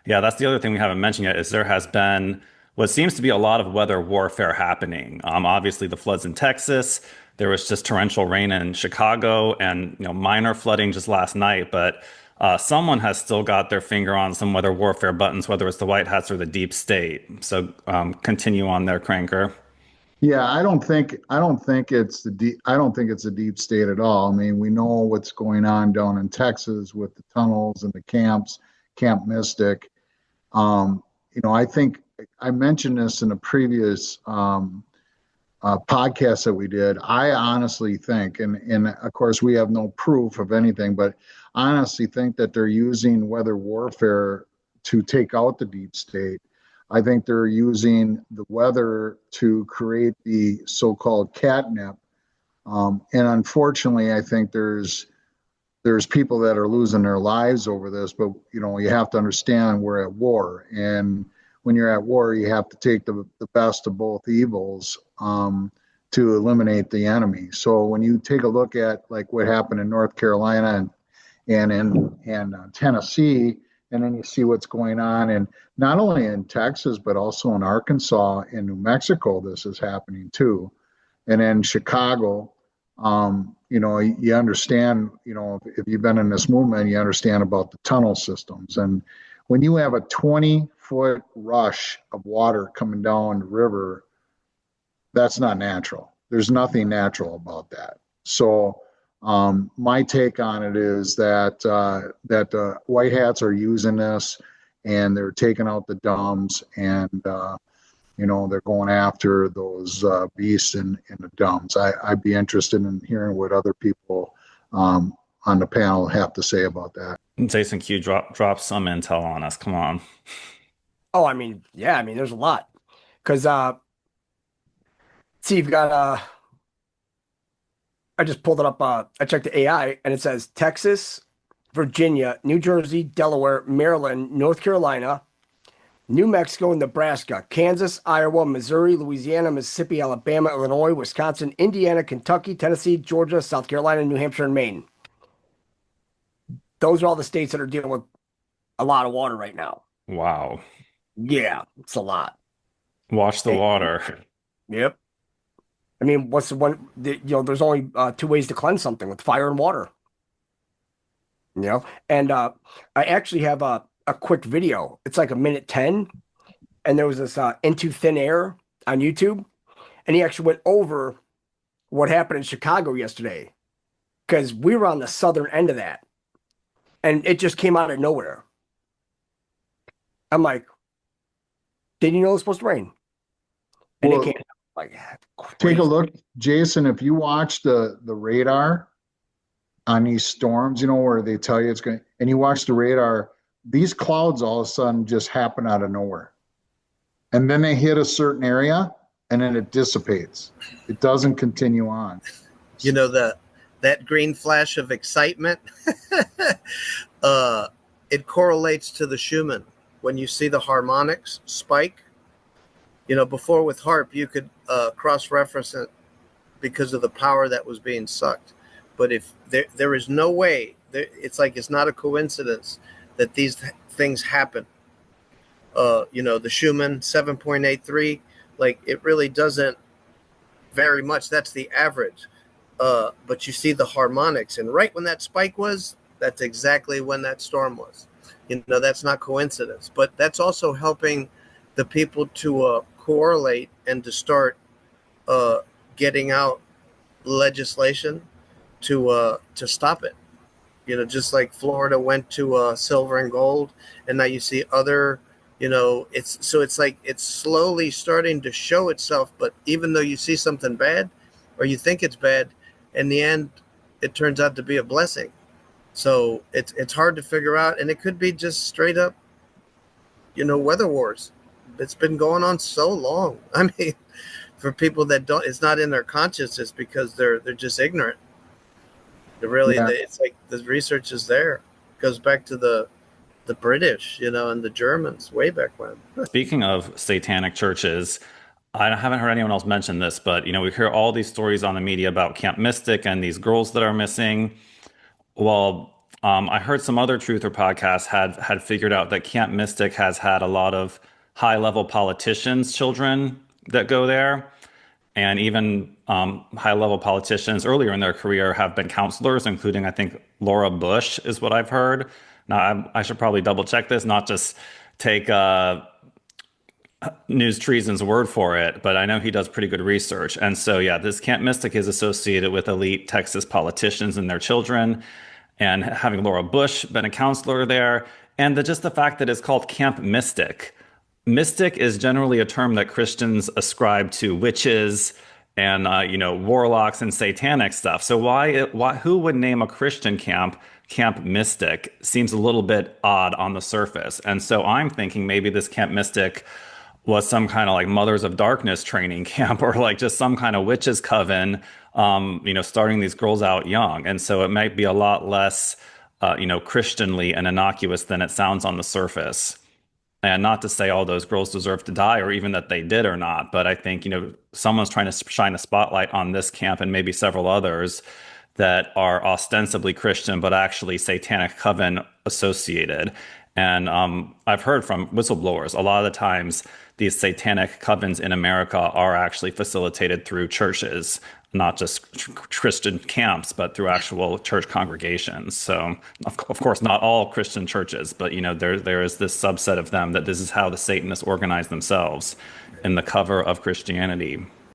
Yeah, that's the other thing we haven't mentioned yet is there has been what seems to be a lot of weather warfare happening. Obviously, the floods in Texas. There was just torrential rain in Chicago, and minor flooding just last night. But someone has still got their finger on some weather warfare buttons, whether it's the White Hats or the deep state. So continue on there, Cranker. Yeah, I don't think it's a deep state at all. I mean, we know what's going on down in Texas with the tunnels and the camps, Camp Mystic. I think I mentioned this in a previous podcast that we did. I honestly think, and of course we have no proof of anything, but I honestly think that they're using weather warfare to take out the deep state. I think they're using the weather to create the so-called catnip. And unfortunately, I think there's people that are losing their lives over this, but you have to understand we're at war. And when you're at war, you have to take the best of both evils to eliminate the enemy. So when you take a look at like what happened in North Carolina and Tennessee, and then you see what's going on, and not only in Texas but also in Arkansas and New Mexico, this is happening too, and in Chicago. You understand, if you've been in this movement, you understand about the tunnel systems. And when you have a 20-foot rush of water coming down the river, that's not natural. There's nothing natural about that. So my take on it is that the white hats are using this, and they're taking out the dumbs, and they're going after those beasts in the dumbs. I'd be interested in hearing what other people on the panel have to say about that. Jason Q, drop some intel on us. Come on. Oh, I mean, yeah, I mean, there's a lot. Because, see, you've got, I just pulled it up, I checked the AI, and it says Texas, Virginia, New Jersey, Delaware, Maryland, North Carolina, New Mexico, Nebraska, Kansas, Iowa, Missouri, Louisiana, Mississippi, Alabama, Illinois, Wisconsin, Indiana, Kentucky, Tennessee, Georgia, South Carolina, New Hampshire, and Maine. Those are all the states that are dealing with a lot of water right now. Wow. Yeah, it's a lot. Watch the water. Yep. I mean, what's the one? There's only two ways to cleanse something: with fire and water. And I actually have a quick video. It's like a minute 10, and there was this Into Thin Air on YouTube, and he actually went over what happened in Chicago yesterday, because we were on the southern end of that, and it just came out of nowhere. I'm like, didn't you know it was supposed to rain? And Well, it came like take a crazy. look, Jason. If you watch the radar on these storms, where they tell you it's going, and you watch the radar, these clouds all of a sudden just happen out of nowhere, and then they hit a certain area, and then it dissipates. It doesn't continue on. That green flash of excitement, uh, it correlates to the Schumann. When you see the harmonics spike, before with harp you could cross-reference it because of the power that was being sucked. But if there is no way, it's like it's not a coincidence that these things happen. The Schumann 7.83, like it really doesn't vary much. That's the average. But you see the harmonics, and right when that spike was, that's exactly when that storm was. That's not coincidence. But that's also helping the people to correlate and to start getting out legislation to stop it. Just like Florida went to silver and gold, and now you see other. It's like it's slowly starting to show itself. But even though you see something bad, or you think it's bad, in the end, it turns out to be a blessing. So it's hard to figure out, and it could be just straight up, weather wars. It's been going on so long. I mean, for people that don't, it's not in their consciousness because they're just ignorant. Yeah. It's like the research is there. It goes back to the British, and the Germans way back when. Speaking of satanic churches, I haven't heard anyone else mention this, but we hear all these stories on the media about Camp Mystic and these girls that are missing. Well, I heard some other truther podcasts had figured out that Camp Mystic has had a lot of high level politicians' children that go there, and even high level politicians earlier in their career have been counselors, including I think Laura Bush is what I've heard. Now I should probably double check this, not just take News Treason's word for it, but I know he does pretty good research. And so, yeah, this Camp Mystic is associated with elite Texas politicians and their children, and having Laura Bush been a counselor there, and just the fact that it's called Camp Mystic. Mystic is generally a term that Christians ascribe to witches and warlocks and satanic stuff. So who would name a Christian Camp Mystic? Seems a little bit odd on the surface. And so I'm thinking maybe this Camp Mystic was some kind of like Mothers of Darkness training camp, or like just some kind of witches coven, starting these girls out young. And so it might be a lot less, Christianly and innocuous than it sounds on the surface. And not to say all those girls deserve to die, or even that they did or not, but I think, someone's trying to shine a spotlight on this camp and maybe several others that are ostensibly Christian, but actually satanic coven associated. And I've heard from whistleblowers a lot of the times these satanic covens in America are actually facilitated through churches, not just Christian camps, but through actual church congregations. So, of course, not all Christian churches, but there is this subset of them that this is how the Satanists organize themselves in the cover of Christianity.